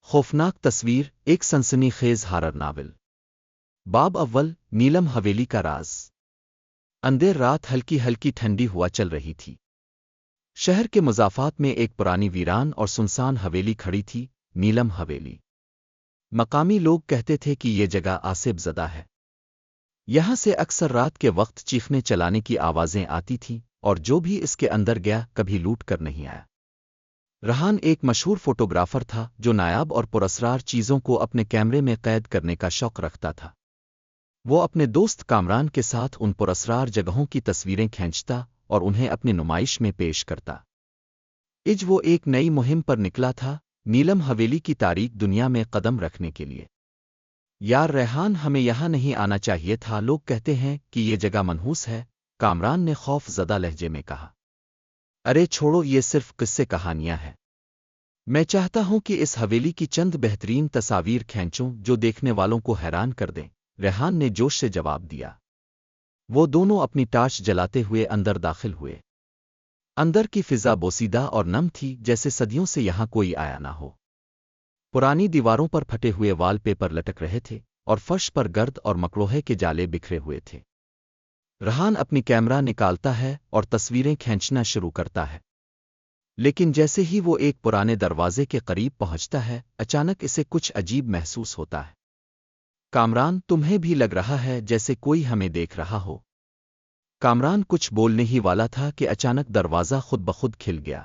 خوفناک تصویر ایک سنسنی خیز ہارر ناول۔ باب اول، نیلم حویلی کا راز۔ اندھیر رات ہلکی ہلکی ٹھنڈی ہوا چل رہی تھی۔ شہر کے مضافات میں ایک پرانی ویران اور سنسان حویلی کھڑی تھی، نیلم حویلی۔ مقامی لوگ کہتے تھے کہ یہ جگہ آسیب زدہ ہے۔ یہاں سے اکثر رات کے وقت چیخنے چلانے کی آوازیں آتی تھیں، اور جو بھی اس کے اندر گیا کبھی لوٹ کر نہیں آیا۔ رہان ایک مشہور فوٹوگرافر تھا جو نایاب اور پراسرار چیزوں کو اپنے کیمرے میں قید کرنے کا شوق رکھتا تھا۔ وہ اپنے دوست کامران کے ساتھ ان پراسرار جگہوں کی تصویریں کھینچتا اور انہیں اپنی نمائش میں پیش کرتا۔ وہ ایک نئی مہم پر نکلا تھا، نیلم حویلی کی تاریک دنیا میں قدم رکھنے کے لیے۔ یار ریحان، ہمیں یہاں نہیں آنا چاہیے تھا، لوگ کہتے ہیں کہ یہ جگہ منحوس ہے، کامران نے خوف زدہ لہجے میں کہا۔ ارے چھوڑو، یہ صرف قصے کہانیاں ہیں۔ میں چاہتا ہوں کہ اس حویلی کی چند بہترین تصاویر کھینچوں جو دیکھنے والوں کو حیران کر دیں، ریحان نے جوش سے جواب دیا۔ وہ دونوں اپنی ٹارچ جلاتے ہوئے اندر داخل ہوئے۔ اندر کی فضا بوسیدہ اور نم تھی، جیسے صدیوں سے یہاں کوئی آیا نہ ہو۔ پرانی دیواروں پر پھٹے ہوئے وال پیپر لٹک رہے تھے، اور فرش پر گرد اور مکڑوہے کے جالے بکھرے ہوئے تھے۔ ریحان اپنی کیمرہ نکالتا ہے اور تصویریں کھینچنا شروع کرتا ہے، لیکن جیسے ہی وہ ایک پرانے دروازے کے قریب پہنچتا ہے، اچانک اسے کچھ عجیب محسوس ہوتا ہے۔ کامران، تمہیں بھی لگ رہا ہے جیسے کوئی ہمیں دیکھ رہا ہو؟ کامران کچھ بولنے ہی والا تھا کہ اچانک دروازہ خود بخود کھل گیا۔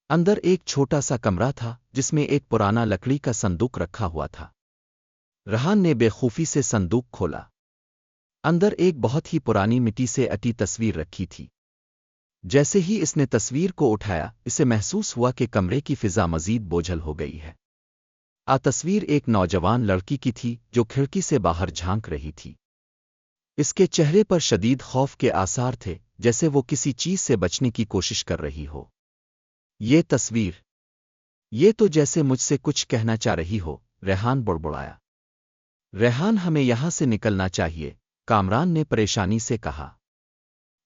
اندر ایک چھوٹا سا کمرہ تھا جس میں ایک پرانا لکڑی کا صندوق رکھا ہوا تھا۔ ریحان نے بے خوفی سے صندوق کھولا۔ اندر ایک بہت ہی پرانی مٹی سے اٹی تصویر رکھی تھی۔ جیسے ہی اس نے تصویر کو اٹھایا، اسے محسوس ہوا کہ کمرے کی فضا مزید بوجھل ہو گئی ہے۔ تصویر ایک نوجوان لڑکی کی تھی جو کھڑکی سے باہر جھانک رہی تھی۔ اس کے چہرے پر شدید خوف کے آثار تھے، جیسے وہ کسی چیز سے بچنے کی کوشش کر رہی ہو۔ یہ تصویر، یہ تو جیسے مجھ سے کچھ کہنا چاہ رہی ہو، ریحان بڑبڑایا۔ ریحان، ہمیں یہاں سے نکلنا چاہیے، کامران نے پریشانی سے کہا۔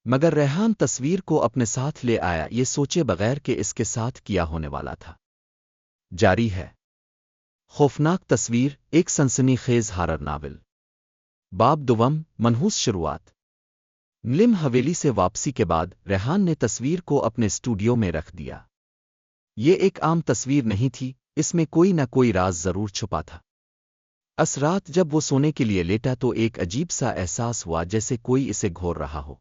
مگر ریحان تصویر کو اپنے ساتھ لے آیا، یہ سوچے بغیر کہ اس کے ساتھ کیا ہونے والا تھا۔ جاری ہے خوفناک تصویر ایک سنسنی خیز ہارر ناول۔ باب دوم، منحوس شروعات۔ نیلم حویلی سے واپسی کے بعد ریحان نے تصویر کو اپنے اسٹوڈیو میں رکھ دیا۔ یہ ایک عام تصویر نہیں تھی، اس میں کوئی نہ کوئی راز ضرور چھپا تھا۔ اس رات جب وہ سونے کے لیے لیٹا تو ایک عجیب سا احساس ہوا، جیسے کوئی اسے گھور رہا ہو۔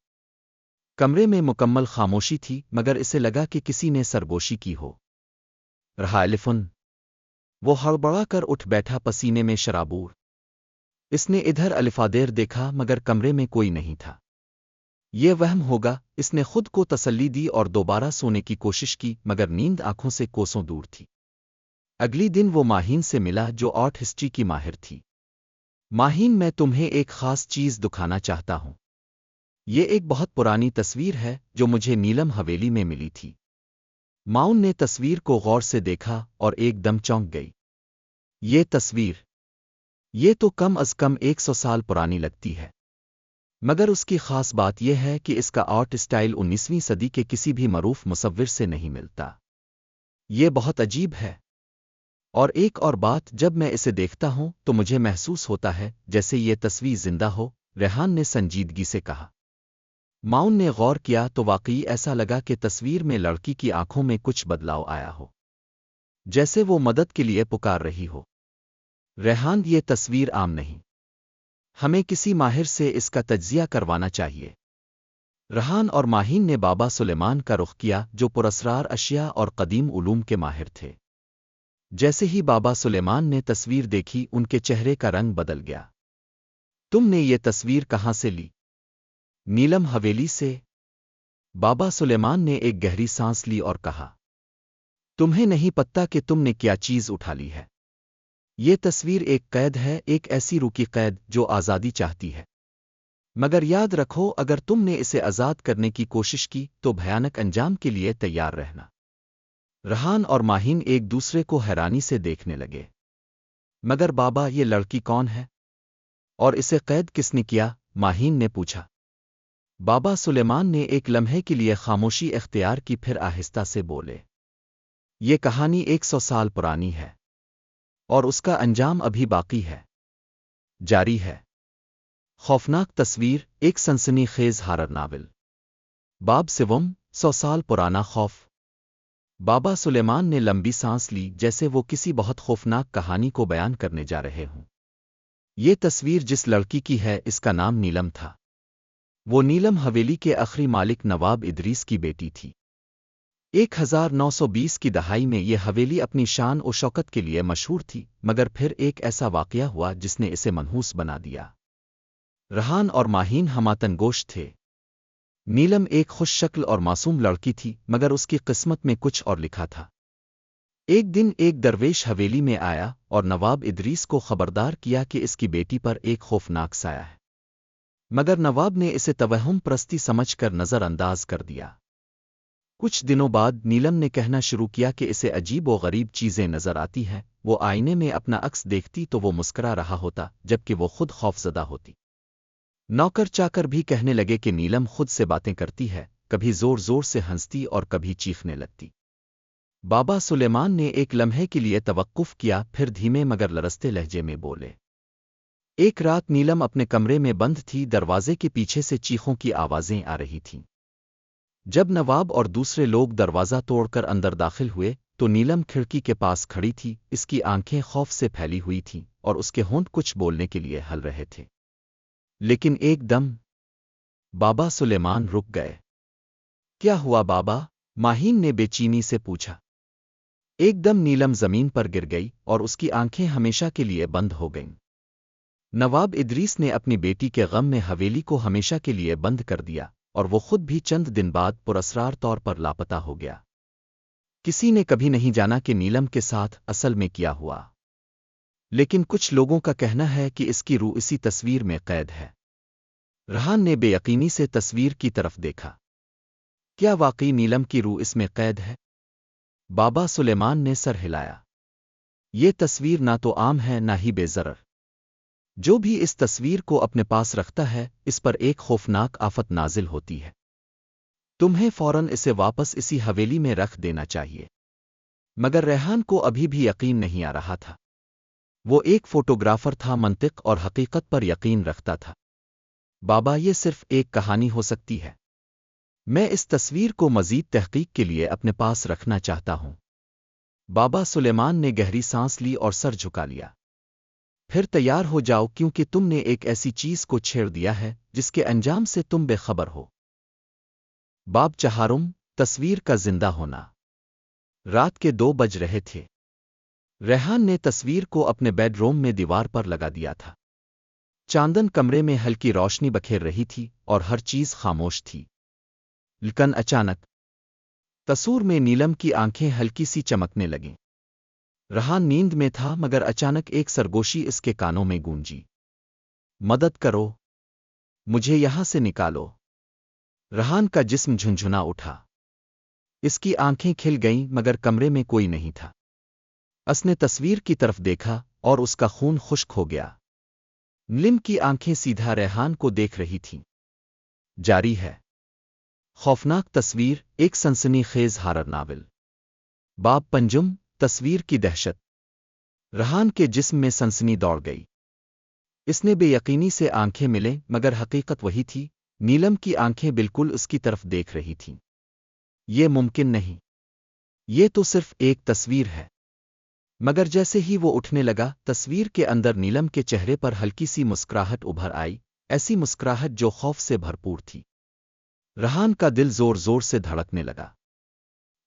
کمرے میں مکمل خاموشی تھی، مگر اسے لگا کہ کسی نے سرگوشی کی ہو۔ رہا الفن، وہ ہڑبڑا کر اٹھ بیٹھا، پسینے میں شرابور۔ اس نے ادھر الفادیر دیکھا، مگر کمرے میں کوئی نہیں تھا۔ یہ وہم ہوگا، اس نے خود کو تسلی دی اور دوبارہ سونے کی کوشش کی، مگر نیند آنکھوں سے کوسوں دور تھی۔ اگلی دن وہ ماہین سے ملا جو آرٹ ہسٹری کی ماہر تھی۔ ماہین، میں تمہیں ایک خاص چیز دکھانا چاہتا ہوں۔ یہ ایک بہت پرانی تصویر ہے جو مجھے نیلم حویلی میں ملی تھی۔ ماؤن نے تصویر کو غور سے دیکھا اور ایک دم چونک گئی۔ یہ تصویر، یہ تو کم از کم 100 سال پرانی لگتی ہے، مگر اس کی خاص بات یہ ہے کہ اس کا آرٹ اسٹائل 19ویں صدی کے کسی بھی معروف مصور سے نہیں ملتا۔ یہ بہت عجیب ہے، اور ایک اور بات، جب میں اسے دیکھتا ہوں تو مجھے محسوس ہوتا ہے جیسے یہ تصویر زندہ ہو، ریحان نے سنجیدگی سے کہا۔ ماؤن نے غور کیا تو واقعی ایسا لگا کہ تصویر میں لڑکی کی آنکھوں میں کچھ بدلاؤ آیا ہو، جیسے وہ مدد کے لیے پکار رہی ہو۔ ریحان، یہ تصویر عام نہیں، ہمیں کسی ماہر سے اس کا تجزیہ کروانا چاہیے۔ ریحان اور ماہین نے بابا سلیمان کا رخ کیا جو پراسرار اشیاء اور قدیم علوم کے ماہر تھے۔ جیسے ہی بابا سلیمان نے تصویر دیکھی، ان کے چہرے کا رنگ بدل گیا۔ تم نے یہ تصویر کہاں سے لی؟ نیلم حویلی سے۔ بابا سلیمان نے ایک گہری سانس لی اور کہا، تمہیں نہیں پتہ کہ تم نے کیا چیز اٹھا لی ہے۔ یہ تصویر ایک قید ہے، ایک ایسی روح کی قید جو آزادی چاہتی ہے، مگر یاد رکھو، اگر تم نے اسے آزاد کرنے کی کوشش کی تو بھیانک انجام کے لیے تیار رہنا۔ ریحان اور ماہین ایک دوسرے کو حیرانی سے دیکھنے لگے۔ مگر بابا، یہ لڑکی کون ہے اور اسے قید کس نے کیا؟ ماہین نے پوچھا۔ بابا سلیمان نے ایک لمحے کے لیے خاموشی اختیار کی، پھر آہستہ سے بولے، یہ کہانی 100 سال پرانی ہے۔ اور اس کا انجام ابھی باقی ہے، جاری ہے۔ خوفناک تصویر، ایک سنسنی خیز ہارر ناول۔ باب سوم، 100 سال پرانا خوف۔ بابا سلیمان نے لمبی سانس لی، جیسے وہ کسی بہت خوفناک کہانی کو بیان کرنے جا رہے ہوں۔ یہ تصویر جس لڑکی کی ہے، اس کا نام نیلم تھا۔ وہ نیلم حویلی کے آخری مالک نواب ادریس کی بیٹی تھی۔ 1920 کی دہائی میں یہ حویلی اپنی شان و شوکت کے لیے مشہور تھی، مگر پھر ایک ایسا واقعہ ہوا جس نے اسے منحوس بنا دیا۔ ریحان اور ماہین ہماتن گوشت تھے۔ نیلم ایک خوش شکل اور معصوم لڑکی تھی، مگر اس کی قسمت میں کچھ اور لکھا تھا۔ ایک دن ایک درویش حویلی میں آیا اور نواب ادریس کو خبردار کیا کہ اس کی بیٹی پر ایک خوفناک سایہ ہے، مگر نواب نے اسے توہم پرستی سمجھ کر نظر انداز کر دیا۔ کچھ دنوں بعد نیلم نے کہنا شروع کیا کہ اسے عجیب و غریب چیزیں نظر آتی ہیں۔ وہ آئینے میں اپنا عکس دیکھتی تو وہ مسکرا رہا ہوتا، جبکہ وہ خود خوفزدہ ہوتی۔ نوکر چاکر بھی کہنے لگے کہ نیلم خود سے باتیں کرتی ہے، کبھی زور زور سے ہنستی اور کبھی چیخنے لگتی۔ بابا سلیمان نے ایک لمحے کے لیے توقف کیا، پھر دھیمے مگر لرزتے لہجے میں بولے۔ ایک رات نیلم اپنے کمرے میں بند تھی، دروازے کے پیچھے سے چیخوں کی آوازیں آ رہی تھیں۔ جب نواب اور دوسرے لوگ دروازہ توڑ کر اندر داخل ہوئے تو نیلم کھڑکی کے پاس کھڑی تھی، اس کی آنکھیں خوف سے پھیلی ہوئی تھیں اور اس کے ہونٹ کچھ بولنے کے لیے ہل رہے تھے، لیکن ایک دم بابا سلیمان رک گئے۔ کیا ہوا بابا؟ ماہین نے بے چینی سے پوچھا۔ ایک دم نیلم زمین پر گر گئی اور اس کی آنکھیں ہمیشہ کے لیے بند ہو گئیں۔ نواب ادریس نے اپنی بیٹی کے غم میں حویلی کو ہمیشہ کے لیے بند کر دیا اور وہ خود بھی چند دن بعد پراسرار طور پر لاپتہ ہو گیا۔ کسی نے کبھی نہیں جانا کہ نیلم کے ساتھ اصل میں کیا ہوا، لیکن کچھ لوگوں کا کہنا ہے کہ اس کی روح اسی تصویر میں قید ہے۔ ریحان نے بے یقینی سے تصویر کی طرف دیکھا۔ کیا واقعی نیلم کی روح اس میں قید ہے؟ بابا سلیمان نے سر ہلایا۔ یہ تصویر نہ تو عام ہے نہ ہی بے ضرر۔ جو بھی اس تصویر کو اپنے پاس رکھتا ہے، اس پر ایک خوفناک آفت نازل ہوتی ہے۔ تمہیں فوراً اسے واپس اسی حویلی میں رکھ دینا چاہیے۔ مگر ریحان کو ابھی بھی یقین نہیں آ رہا تھا۔ وہ ایک فوٹوگرافر تھا، منطق اور حقیقت پر یقین رکھتا تھا۔ بابا، یہ صرف ایک کہانی ہو سکتی ہے۔ میں اس تصویر کو مزید تحقیق کے لیے اپنے پاس رکھنا چاہتا ہوں۔ بابا سلیمان نے گہری سانس لی اور سر جھکا لیا۔ پھر تیار ہو جاؤ، کیونکہ تم نے ایک ایسی چیز کو چھیڑ دیا ہے جس کے انجام سے تم بے خبر ہو۔ باب چہارم، تصویر کا زندہ ہونا۔ رات کے 2 بج رہے تھے۔ ریحان نے تصویر کو اپنے بیڈ روم میں دیوار پر لگا دیا تھا۔ چاندن کمرے میں ہلکی روشنی بکھیر رہی تھی اور ہر چیز خاموش تھی، لیکن اچانک تصویر میں نیلم کی آنکھیں ہلکی سی چمکنے لگیں۔ ریحان نیند میں تھا، مگر اچانک ایک سرگوشی اس کے کانوں میں گونجی۔ مدد کرو، مجھے یہاں سے نکالو۔ ریحان کا جسم جھنجھنا اٹھا۔ اس کی آنکھیں کھل گئیں، مگر کمرے میں کوئی نہیں تھا۔ اس نے تصویر کی طرف دیکھا اور اس کا خون خشک ہو گیا۔ نیلم کی آنکھیں سیدھا ریحان کو دیکھ رہی تھیں۔ جاری ہے۔ خوفناک تصویر، ایک سنسنی خیز ہارر ناول۔ باب پنجم، تصویر کی دہشت۔ ریحان کے جسم میں سنسنی دوڑ گئی۔ اس نے بے یقینی سے آنکھیں ملیں، مگر حقیقت وہی تھی۔ نیلم کی آنکھیں بالکل اس کی طرف دیکھ رہی تھیں۔ یہ ممکن نہیں، یہ تو صرف ایک تصویر ہے۔ مگر جیسے ہی وہ اٹھنے لگا، تصویر کے اندر نیلم کے چہرے پر ہلکی سی مسکراہٹ ابھر آئی، ایسی مسکراہٹ جو خوف سے بھرپور تھی۔ ریحان کا دل زور زور سے دھڑکنے لگا۔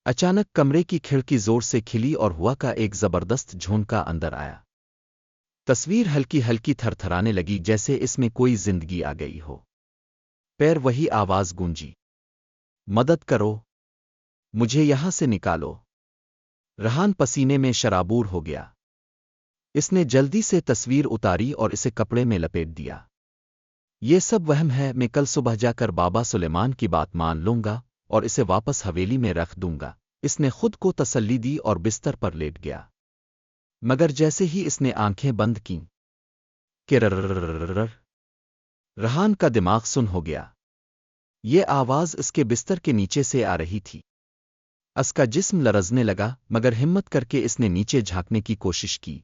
اچانک کمرے کی کھڑکی زور سے کھلی اور ہوا کا ایک زبردست جھونکا اندر آیا۔ تصویر ہلکی ہلکی تھر تھرانے لگی، جیسے اس میں کوئی زندگی آ گئی ہو۔ پیر وہی آواز گونجی، مدد کرو، مجھے یہاں سے نکالو۔ ریحان پسینے میں شرابور ہو گیا۔ اس نے جلدی سے تصویر اتاری اور اسے کپڑے میں لپیٹ دیا۔ یہ سب وہم ہے، میں کل صبح جا کر بابا سلیمان کی بات مان لوں گا اور اسے واپس حویلی میں رکھ دوں گا۔ اس نے خود کو تسلی دی اور بستر پر لیٹ گیا۔ مگر جیسے ہی اس نے آنکھیں بند کیں، ریحان کا دماغ سن ہو گیا۔ یہ آواز اس کے بستر کے نیچے سے آ رہی تھی۔ اس کا جسم لرزنے لگا، مگر ہمت کر کے اس نے نیچے جھانکنے کی کوشش کی۔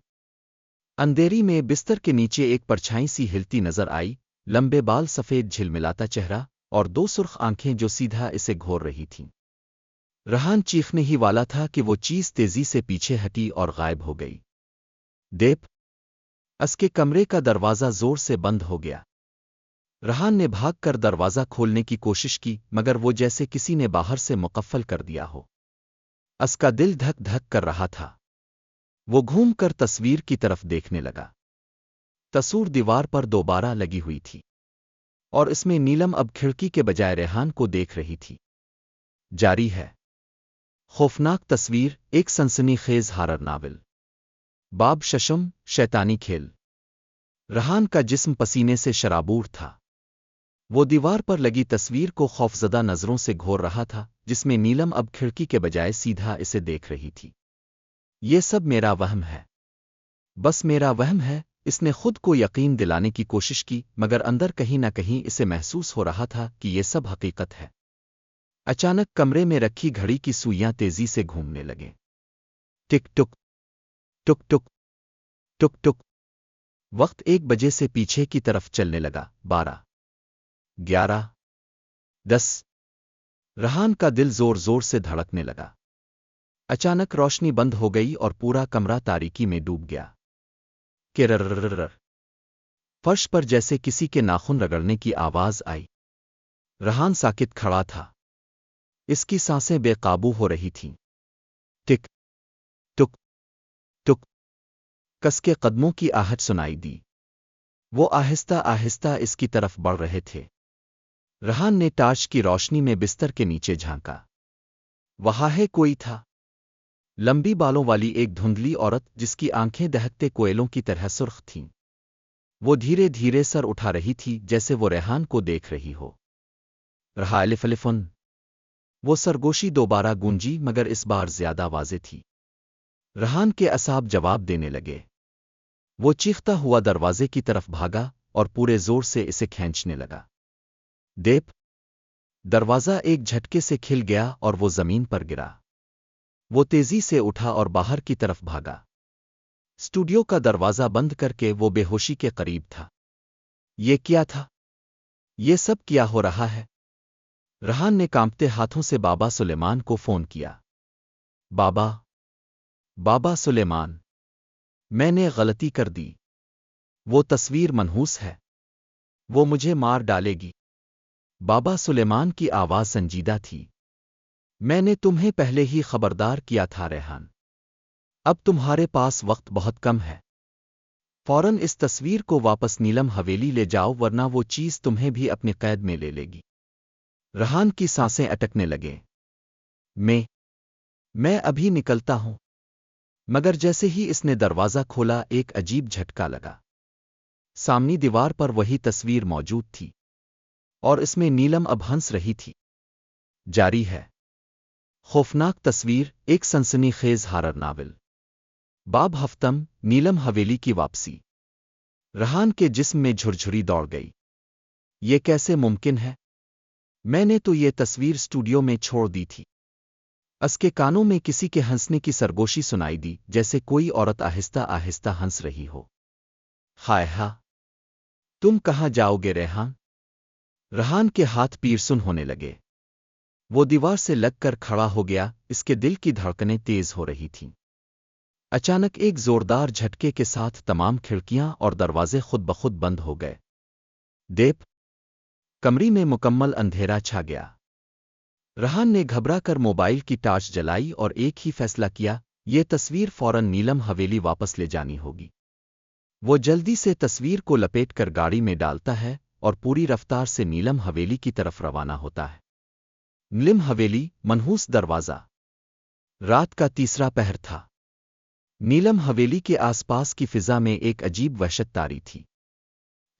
اندھیری میں بستر کے نیچے ایک پرچھائی سی ہلتی نظر آئی، لمبے بال، سفید جھلملاتا چہرہ اور دو سرخ آنکھیں جو سیدھا اسے گھور رہی تھیں۔ رہان چیخنے ہی والا تھا کہ وہ چیز تیزی سے پیچھے ہٹی اور غائب ہو گئی۔ دیپ اس کے کمرے کا دروازہ زور سے بند ہو گیا۔ رہان نے بھاگ کر دروازہ کھولنے کی کوشش کی، مگر وہ جیسے کسی نے باہر سے مقفل کر دیا ہو۔ اس کا دل دھک دھک کر رہا تھا۔ وہ گھوم کر تصویر کی طرف دیکھنے لگا۔ تصویر دیوار پر دوبارہ لگی ہوئی تھی، اور اس میں نیلم اب کھڑکی کے بجائے ریحان کو دیکھ رہی تھی۔ جاری ہے خوفناک تصویر، ایک سنسنی خیز ہارر ناول۔ باب ششم، شیطانی کھیل۔ ریحان کا جسم پسینے سے شرابور تھا۔ وہ دیوار پر لگی تصویر کو خوفزدہ نظروں سے گھور رہا تھا، جس میں نیلم اب کھڑکی کے بجائے سیدھا اسے دیکھ رہی تھی۔ یہ سب میرا وہم ہے، بس میرا وہم ہے، اس نے خود کو یقین دلانے کی کوشش کی، مگر اندر کہیں نہ کہیں اسے محسوس ہو رہا تھا کہ یہ سب حقیقت ہے۔ اچانک کمرے میں رکھی گھڑی کی سوئیاں تیزی سے گھومنے لگیں۔ ٹک ٹک ٹک ٹک ٹک ٹک۔ وقت 1 بجے سے پیچھے کی طرف چلنے لگا۔ 12، 11، 10۔ ریحان کا دل زور زور سے دھڑکنے لگا۔ اچانک روشنی بند ہو گئی اور پورا کمرہ تاریکی میں ڈوب گیا۔ کرررررر۔ فرش پر جیسے کسی کے ناخن رگڑنے کی آواز آئی۔ ریحان ساکت کھڑا تھا۔ اس کی سانسیں بے قابو ہو رہی تھیں۔ ٹک ٹک ٹک۔ کس کے قدموں کی آہٹ سنائی دی۔ وہ آہستہ آہستہ اس کی طرف بڑھ رہے تھے۔ ریحان نے ٹارچ کی روشنی میں بستر کے نیچے جھانکا۔ وہاں ہے کوئی تھا۔ لمبی بالوں والی ایک دھندلی عورت جس کی آنکھیں دہکتے کوئلوں کی طرح سرخ تھیں۔ وہ دھیرے دھیرے سر اٹھا رہی تھی جیسے وہ ریحان کو دیکھ رہی ہو۔ رہا الفلفن۔ وہ سرگوشی دوبارہ گونجی، مگر اس بار زیادہ واضح تھی۔ ریحان کے اعصاب جواب دینے لگے۔ وہ چیختا ہوا دروازے کی طرف بھاگا اور پورے زور سے اسے کھینچنے لگا۔ دیپ۔ دروازہ ایک جھٹکے سے کھل گیا اور وہ زمین پر گرا۔ وہ تیزی سے اٹھا اور باہر کی طرف بھاگا۔ اسٹوڈیو کا دروازہ بند کر کے وہ بے ہوشی کے قریب تھا۔ یہ کیا تھا؟ یہ سب کیا ہو رہا ہے؟ ریحان نے کانپتے ہاتھوں سے بابا سلیمان کو فون کیا۔ بابا سلیمان، میں نے غلطی کر دی۔ وہ تصویر منحوس ہے۔ وہ مجھے مار ڈالے گی۔ بابا سلیمان کی آواز سنجیدہ تھی۔ میں نے تمہیں پہلے ہی خبردار کیا تھا ریحان۔ اب تمہارے پاس وقت بہت کم ہے۔ فوراً اس تصویر کو واپس نیلم حویلی لے جاؤ، ورنہ وہ چیز تمہیں بھی اپنی قید میں لے لے گی۔ ریحان کی سانسیں اٹکنے لگیں۔ میں ابھی نکلتا ہوں۔ مگر جیسے ہی اس نے دروازہ کھولا، ایک عجیب جھٹکا لگا۔ سامنی دیوار پر وہی تصویر موجود تھی، اور اس میں نیلم اب ہنس رہی تھی۔ جاری ہے خوفناک تصویر، ایک سنسنی خیز ہارر ناول۔ باب ہفتم، نیلم حویلی کی واپسی۔ ریحان کے جسم میں جھرجھری دوڑ گئی۔ یہ کیسے ممکن ہے؟ میں نے تو یہ تصویر اسٹوڈیو میں چھوڑ دی تھی۔ اس کے کانوں میں کسی کے ہنسنے کی سرگوشی سنائی دی، جیسے کوئی عورت آہستہ آہستہ ہنس رہی ہو۔ ہائے ہا، تم کہاں جاؤ گے ریحان؟ ریحان کے ہاتھ پیرسن ہونے لگے۔ وہ دیوار سے لگ کر کھڑا ہو گیا، اس کے دل کی دھڑکنیں تیز ہو رہی تھیں۔ اچانک ایک زوردار جھٹکے کے ساتھ تمام کھڑکیاں اور دروازے خود بخود بند ہو گئے۔ دیپ۔ کمرے میں مکمل اندھیرا چھا گیا۔ ریحان نے گھبرا کر موبائل کی ٹارچ جلائی اور ایک ہی فیصلہ کیا، یہ تصویر فوراً نیلم حویلی واپس لے جانی ہوگی۔ وہ جلدی سے تصویر کو لپیٹ کر گاڑی میں ڈالتا ہے اور پوری رفتار سے نیلم حویلی کی طرف روانہ ہوتا ہے۔ نیلم حویلی، منحوس دروازہ۔ رات کا تیسرا پہر تھا۔ نیلم حویلی کے آس پاس کی فضا میں ایک عجیب وحشت طاری تھی۔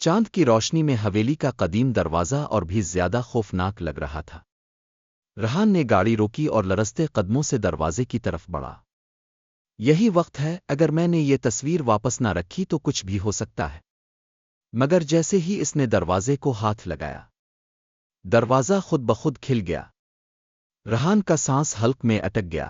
چاند کی روشنی میں حویلی کا قدیم دروازہ اور بھی زیادہ خوفناک لگ رہا تھا۔ ریحان نے گاڑی روکی اور لرزتے قدموں سے دروازے کی طرف بڑھا۔ یہی وقت ہے، اگر میں نے یہ تصویر واپس نہ رکھی تو کچھ بھی ہو سکتا ہے۔ مگر جیسے ہی اس نے دروازے کو ہاتھ لگایا، دروازہ خود بخود کھل گیا۔ ریحان کا سانس حلق میں اٹک گیا۔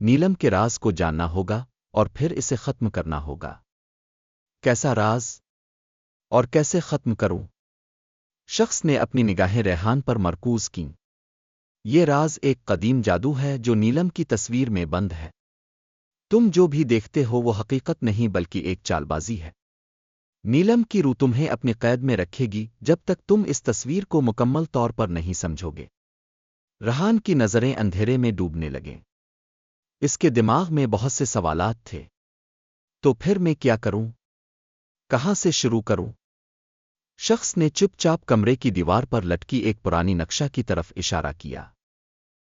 نیلم کے راز کو جاننا ہوگا اور پھر اسے ختم کرنا ہوگا۔ کیسا راز؟ اور کیسے ختم کروں؟ شخص نے اپنی نگاہیں ریحان پر مرکوز کیں۔ یہ راز ایک قدیم جادو ہے جو نیلم کی تصویر میں بند ہے۔ تم جو بھی دیکھتے ہو وہ حقیقت نہیں بلکہ ایک چال بازی ہے۔ نیلم کی روح تمہیں اپنی قید میں رکھے گی جب تک تم اس تصویر کو مکمل طور پر نہیں سمجھو گے۔ ریحان کی نظریں اندھیرے میں ڈوبنے لگیں۔ اس کے دماغ میں بہت سے سوالات تھے۔ تو پھر میں کیا کروں؟ کہاں سے شروع کروں؟ شخص نے چپ چاپ کمرے کی دیوار پر لٹکی ایک پرانی نقشہ کی طرف اشارہ کیا۔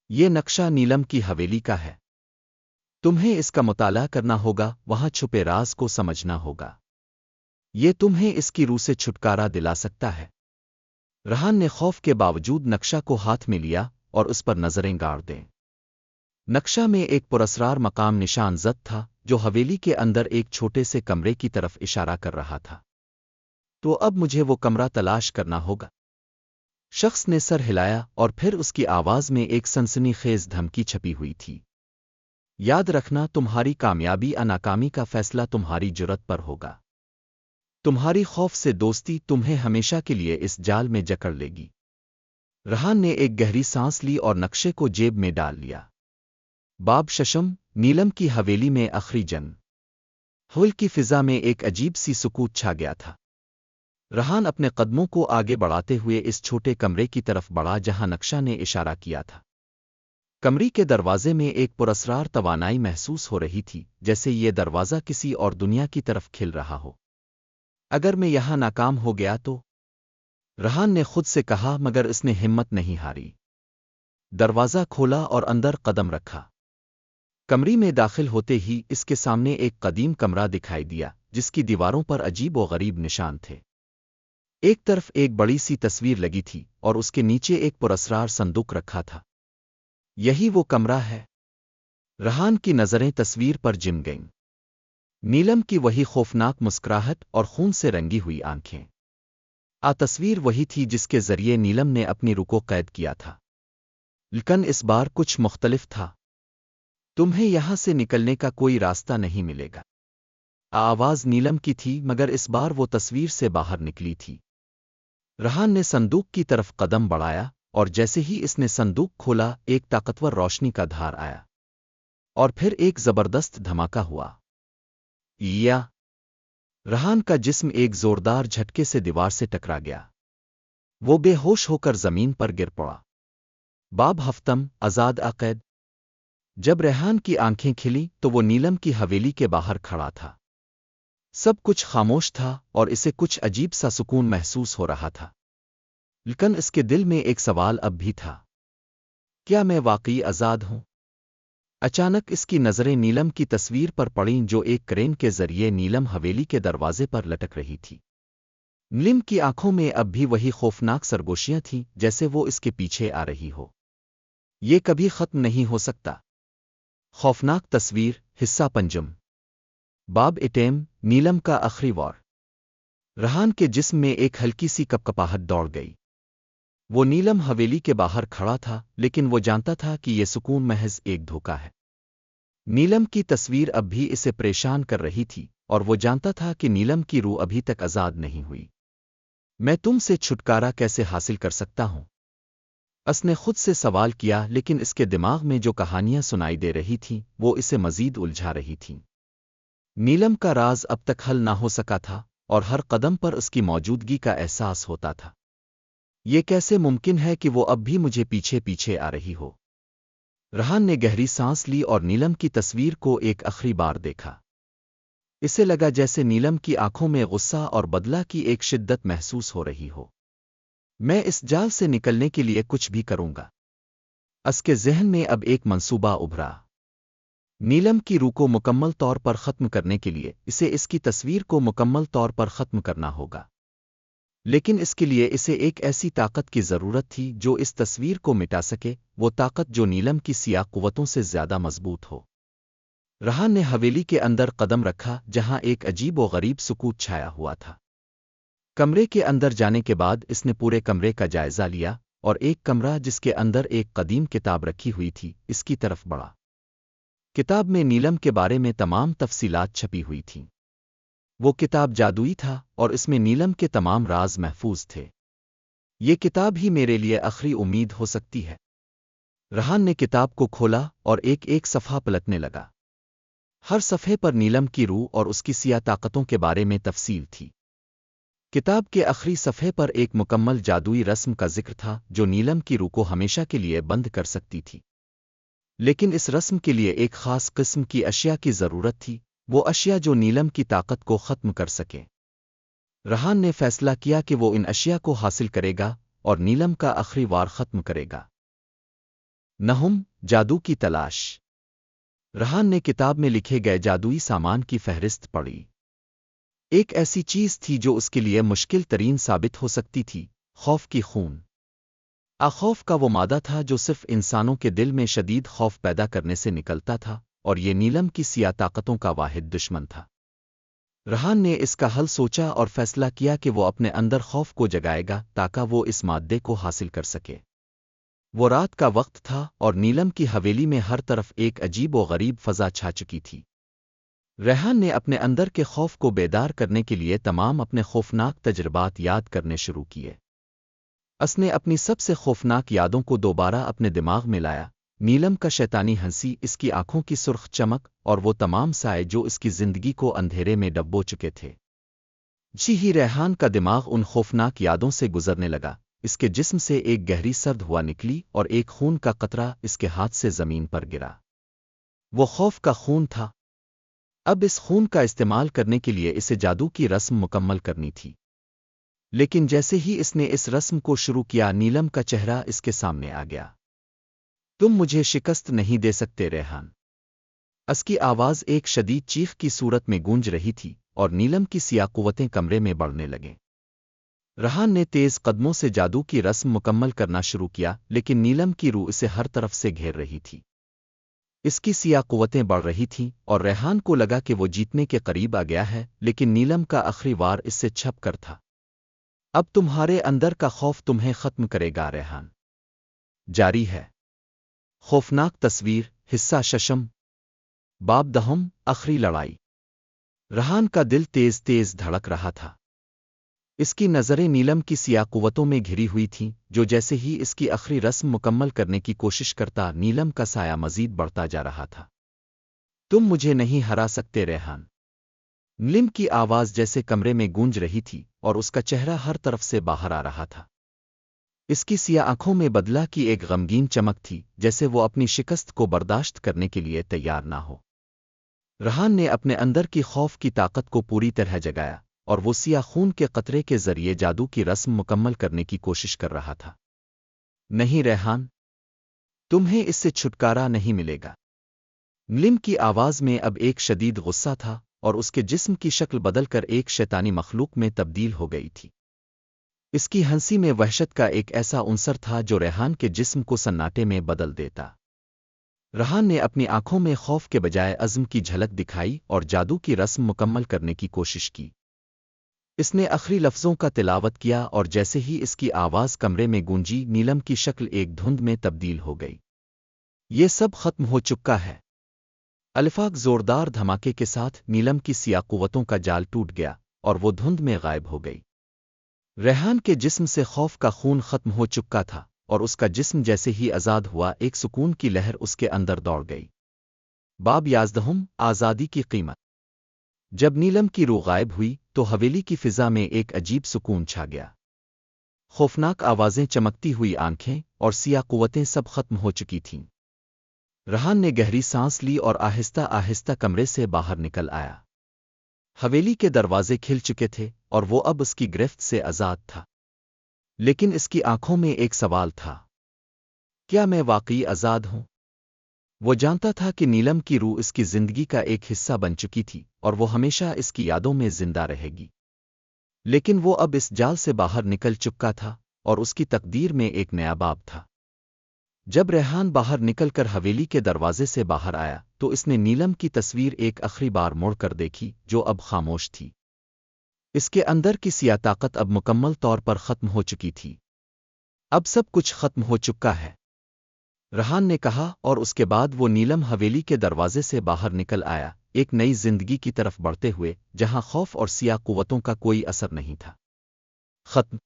یہ نقشہ نیلم کی حویلی کا ہے۔ تمہیں اس کا مطالعہ کرنا ہوگا، وہاں چھپے راز کو سمجھنا ہوگا۔ یہ تمہیں اس کی روح سے چھٹکارا دلا سکتا ہے۔ ریحان نے خوف کے باوجود نقشہ کو ہاتھ میں لیا اور اس پر نظریں گاڑ دیں۔ نقشہ میں ایک پراسرار مقام نشان زد تھا جو حویلی کے اندر ایک چھوٹے سے کمرے کی طرف اشارہ کر رہا تھا۔ تو اب مجھے وہ کمرہ تلاش کرنا ہوگا۔ شخص نے سر ہلایا اور پھر اس کی آواز میں ایک سنسنی خیز دھمکی چھپی ہوئی تھی۔ یاد رکھنا، تمہاری کامیابی یا ناکامی کا فیصلہ تمہاری جرات پر ہوگا۔ تمہاری خوف سے دوستی تمہیں ہمیشہ کے لیے اس جال میں جکڑ لے گی۔ ریحان نے ایک گہری سانس لی اور نقشے کو جیب میں ڈال لیا۔ باب ششم، نیلم کی حویلی میں آخری جنگ۔ ہول کی فضا میں ایک عجیب سی سکوت چھا گیا تھا۔ ریحان اپنے قدموں کو آگے بڑھاتے ہوئے اس چھوٹے کمرے کی طرف بڑھا جہاں نقشہ نے اشارہ کیا تھا۔ کمرے کے دروازے میں ایک پراسرار توانائی محسوس ہو رہی تھی، جیسے یہ دروازہ کسی اور دنیا کی طرف کھل رہا ہو۔ اگر میں یہاں ناکام ہو گیا تو؟ ریحان نے خود سے کہا، مگر اس نے ہمت نہیں ہاری۔ دروازہ کھولا اور اندر قدم رکھا۔ کمرے میں داخل ہوتے ہی اس کے سامنے ایک قدیم کمرہ دکھائی دیا جس کی دیواروں پر عجیب و غریب نشان تھے۔ ایک طرف ایک بڑی سی تصویر لگی تھی اور اس کے نیچے ایک پراسرار صندوق رکھا تھا۔ یہی وہ کمرہ ہے۔ ریحان کی نظریں تصویر پر جم گئیں۔ نیلم کی وہی خوفناک مسکراہٹ اور خون سے رنگی ہوئی آنکھیں۔ تصویر وہی تھی جس کے ذریعے نیلم نے اپنی روح کو قید کیا تھا، لیکن اس بار کچھ مختلف تھا۔ تمہیں یہاں سے نکلنے کا کوئی راستہ نہیں ملے گا۔ آواز نیلم کی تھی، مگر اس بار وہ تصویر سے باہر نکلی تھی۔ ریحان نے صندوق کی طرف قدم بڑھایا اور جیسے ہی اس نے صندوق کھولا ایک طاقتور روشنی کا دھار آیا اور پھر ایک زبردست دھماکہ ہوا۔ یا ریحان کا جسم ایک زوردار جھٹکے سے دیوار سے ٹکرا گیا۔ وہ بے ہوش ہو کر زمین پر گر پڑا۔ باب ہفتم، آزاد عقید۔ جب ریحان کی آنکھیں کھلی تو وہ نیلم کی حویلی کے باہر کھڑا تھا۔ سب کچھ خاموش تھا اور اسے کچھ عجیب سا سکون محسوس ہو رہا تھا، لیکن اس کے دل میں ایک سوال اب بھی تھا، کیا میں واقعی آزاد ہوں؟ اچانک اس کی نظریں نیلم کی تصویر پر پڑیں جو ایک کرین کے ذریعے نیلم حویلی کے دروازے پر لٹک رہی تھی۔ نیلم کی آنکھوں میں اب بھی وہی خوفناک سرگوشیاں تھیں جیسے وہ اس کے پیچھے آ رہی ہو۔ یہ کبھی ختم نہیں ہو سکتا۔ خوفناک تصویر، حصہ پنجم۔ باب ایٹم، نیلم کا آخری وار۔ ریحان کے جسم میں ایک ہلکی سی کپکپاہٹ دوڑ گئی۔ وہ نیلم حویلی کے باہر کھڑا تھا، لیکن وہ جانتا تھا کہ یہ سکون محض ایک دھوکہ ہے۔ نیلم کی تصویر اب بھی اسے پریشان کر رہی تھی اور وہ جانتا تھا کہ نیلم کی روح ابھی تک آزاد نہیں ہوئی۔ میں تم سے چھٹکارا کیسے حاصل کر سکتا ہوں؟ اس نے خود سے سوال کیا، لیکن اس کے دماغ میں جو کہانیاں سنائی دے رہی تھیں وہ اسے مزید الجھا رہی تھیں۔ نیلم کا راز اب تک حل نہ ہو سکا تھا اور ہر قدم پر اس کی موجودگی کا احساس ہوتا تھا۔ یہ کیسے ممکن ہے کہ وہ اب بھی مجھے پیچھے پیچھے آ رہی ہو؟ ریحان نے گہری سانس لی اور نیلم کی تصویر کو ایک آخری بار دیکھا۔ اسے لگا جیسے نیلم کی آنکھوں میں غصہ اور بدلہ کی ایک شدت محسوس ہو رہی ہو۔ میں اس جال سے نکلنے کے لیے کچھ بھی کروں گا۔ اس کے ذہن میں اب ایک منصوبہ ابھرا۔ نیلم کی روح کو مکمل طور پر ختم کرنے کے لیے اسے اس کی تصویر کو مکمل طور پر ختم کرنا ہوگا، لیکن اس کے لیے اسے ایک ایسی طاقت کی ضرورت تھی جو اس تصویر کو مٹا سکے، وہ طاقت جو نیلم کی سیاہ قوتوں سے زیادہ مضبوط ہو۔ ریحان نے حویلی کے اندر قدم رکھا جہاں ایک عجیب و غریب سکوت چھایا ہوا تھا۔ کمرے کے اندر جانے کے بعد اس نے پورے کمرے کا جائزہ لیا اور ایک کمرہ جس کے اندر ایک قدیم کتاب رکھی ہوئی تھی اس کی طرف بڑھا۔ کتاب میں نیلم کے بارے میں تمام تفصیلات چھپی ہوئی تھیں۔ وہ کتاب جادوئی تھا اور اس میں نیلم کے تمام راز محفوظ تھے۔ یہ کتاب ہی میرے لیے آخری امید ہو سکتی ہے۔ رہان نے کتاب کو کھولا اور ایک ایک صفحہ پلٹنے لگا۔ ہر صفحے پر نیلم کی روح اور اس کی سیاہ طاقتوں کے بارے میں تفصیل تھی۔ کتاب کے آخری صفحے پر ایک مکمل جادوئی رسم کا ذکر تھا جو نیلم کی روح کو ہمیشہ کے لیے بند کر سکتی تھی۔ لیکن اس رسم کے لیے ایک خاص قسم کی اشیاء کی ضرورت تھی، وہ اشیاء جو نیلم کی طاقت کو ختم کر سکیں۔ رہان نے فیصلہ کیا کہ وہ ان اشیاء کو حاصل کرے گا اور نیلم کا آخری وار ختم کرے گا۔ نہم، جادو کی تلاش۔ رہان نے کتاب میں لکھے گئے جادوئی سامان کی فہرست پڑھی۔ ایک ایسی چیز تھی جو اس کے لیے مشکل ترین ثابت ہو سکتی تھی، خوف کی خون۔ خوف کا وہ مادہ تھا جو صرف انسانوں کے دل میں شدید خوف پیدا کرنے سے نکلتا تھا، اور یہ نیلم کی سیاہ طاقتوں کا واحد دشمن تھا۔ رہان نے اس کا حل سوچا اور فیصلہ کیا کہ وہ اپنے اندر خوف کو جگائے گا تاکہ وہ اس مادے کو حاصل کر سکے۔ وہ رات کا وقت تھا اور نیلم کی حویلی میں ہر طرف ایک عجیب و غریب فضا چھا چکی تھی۔ رہان نے اپنے اندر کے خوف کو بیدار کرنے کے لیے تمام اپنے خوفناک تجربات یاد کرنے شروع کیے۔ اس نے اپنی سب سے خوفناک یادوں کو دوبارہ اپنے دماغ میں لایا، نیلم کا شیطانی ہنسی، اس کی آنکھوں کی سرخ چمک اور وہ تمام سائے جو اس کی زندگی کو اندھیرے میں ڈبو چکے تھے۔ جی ہی ریحان کا دماغ ان خوفناک یادوں سے گزرنے لگا، اس کے جسم سے ایک گہری سرد ہوا نکلی اور ایک خون کا قطرہ اس کے ہاتھ سے زمین پر گرا۔ وہ خوف کا خون تھا۔ اب اس خون کا استعمال کرنے کے لیے اسے جادو کی رسم مکمل کرنی تھی۔ لیکن جیسے ہی اس نے اس رسم کو شروع کیا، نیلم کا چہرہ اس کے سامنے آ گیا۔ تم مجھے شکست نہیں دے سکتے ریحان۔ اس کی آواز ایک شدید چیخ کی صورت میں گونج رہی تھی اور نیلم کی سیاہ قوتیں کمرے میں بڑھنے لگیں۔ رہان نے تیز قدموں سے جادو کی رسم مکمل کرنا شروع کیا، لیکن نیلم کی روح اسے ہر طرف سے گھیر رہی تھی۔ اس کی سیاہ قوتیں بڑھ رہی تھیں اور ریحان کو لگا کہ وہ جیتنے کے قریب آ گیا ہے، لیکن نیلم کا آخری وار اس سے چھپ کر تھا۔ اب تمہارے اندر کا خوف تمہیں ختم کرے گا ریحان۔ جاری ہے۔ خوفناک تصویر، حصہ ششم، باب دہم، آخری لڑائی۔ رہان کا دل تیز تیز دھڑک رہا تھا۔ اس کی نظریں نیلم کی سیاہ قوتوں میں گھری ہوئی تھیں، جو جیسے ہی اس کی آخری رسم مکمل کرنے کی کوشش کرتا، نیلم کا سایہ مزید بڑھتا جا رہا تھا۔ تم مجھے نہیں ہرا سکتے ریحان۔ نیلم کی آواز جیسے کمرے میں گونج رہی تھی اور اس کا چہرہ ہر طرف سے باہر آ رہا تھا۔ اس کی سیاہ آنکھوں میں بدلہ کی ایک غمگین چمک تھی، جیسے وہ اپنی شکست کو برداشت کرنے کے لیے تیار نہ ہو۔ رہان نے اپنے اندر کی خوف کی طاقت کو پوری طرح جگایا اور وہ سیاہ خون کے قطرے کے ذریعے جادو کی رسم مکمل کرنے کی کوشش کر رہا تھا۔ نہیں ریحان، تمہیں اس سے چھٹکارا نہیں ملے گا۔ نیلم کی آواز میں اب ایک شدید غصہ تھا اور اس کے جسم کی شکل بدل کر ایک شیطانی مخلوق میں تبدیل ہو گئی تھی۔ اس کی ہنسی میں وحشت کا ایک ایسا عنصر تھا جو ریحان کے جسم کو سناٹے میں بدل دیتا۔ رہان نے اپنی آنکھوں میں خوف کے بجائے عزم کی جھلک دکھائی اور جادو کی رسم مکمل کرنے کی کوشش کی۔ اس نے آخری لفظوں کا تلاوت کیا اور جیسے ہی اس کی آواز کمرے میں گونجی، نیلم کی شکل ایک دھند میں تبدیل ہو گئی۔ یہ سب ختم ہو چکا ہے۔ الفاق زوردار دھماکے کے ساتھ نیلم کی سیاہ قوتوں کا جال ٹوٹ گیا اور وہ دھند میں غائب ہو گئی۔ ریحان کے جسم سے خوف کا خون ختم ہو چکا تھا اور اس کا جسم جیسے ہی آزاد ہوا، ایک سکون کی لہر اس کے اندر دوڑ گئی۔ باب 11، آزادی کی قیمت۔ جب نیلم کی روح غائب ہوئی تو حویلی کی فضا میں ایک عجیب سکون چھا گیا۔ خوفناک آوازیں، چمکتی ہوئی آنکھیں اور سیاہ قوتیں سب ختم ہو چکی تھیں۔ رہان نے گہری سانس لی اور آہستہ آہستہ کمرے سے باہر نکل آیا۔ حویلی کے دروازے کھل چکے تھے اور وہ اب اس کی گرفت سے آزاد تھا۔ لیکن اس کی آنکھوں میں ایک سوال تھا، کیا میں واقعی آزاد ہوں؟ وہ جانتا تھا کہ نیلم کی روح اس کی زندگی کا ایک حصہ بن چکی تھی اور وہ ہمیشہ اس کی یادوں میں زندہ رہے گی۔ لیکن وہ اب اس جال سے باہر نکل چکا تھا اور اس کی تقدیر میں ایک نیا باب تھا۔ جب ریحان باہر نکل کر حویلی کے دروازے سے باہر آیا تو اس نے نیلم کی تصویر ایک آخری بار مڑ کر دیکھی، جو اب خاموش تھی۔ اس کے اندر کی سیاہ طاقت اب مکمل طور پر ختم ہو چکی تھی۔ اب سب کچھ ختم ہو چکا ہے۔ رہان نے کہا، اور اس کے بعد وہ نیلم حویلی کے دروازے سے باہر نکل آیا، ایک نئی زندگی کی طرف بڑھتے ہوئے، جہاں خوف اور سیاہ قوتوں کا کوئی اثر نہیں تھا۔ ختم۔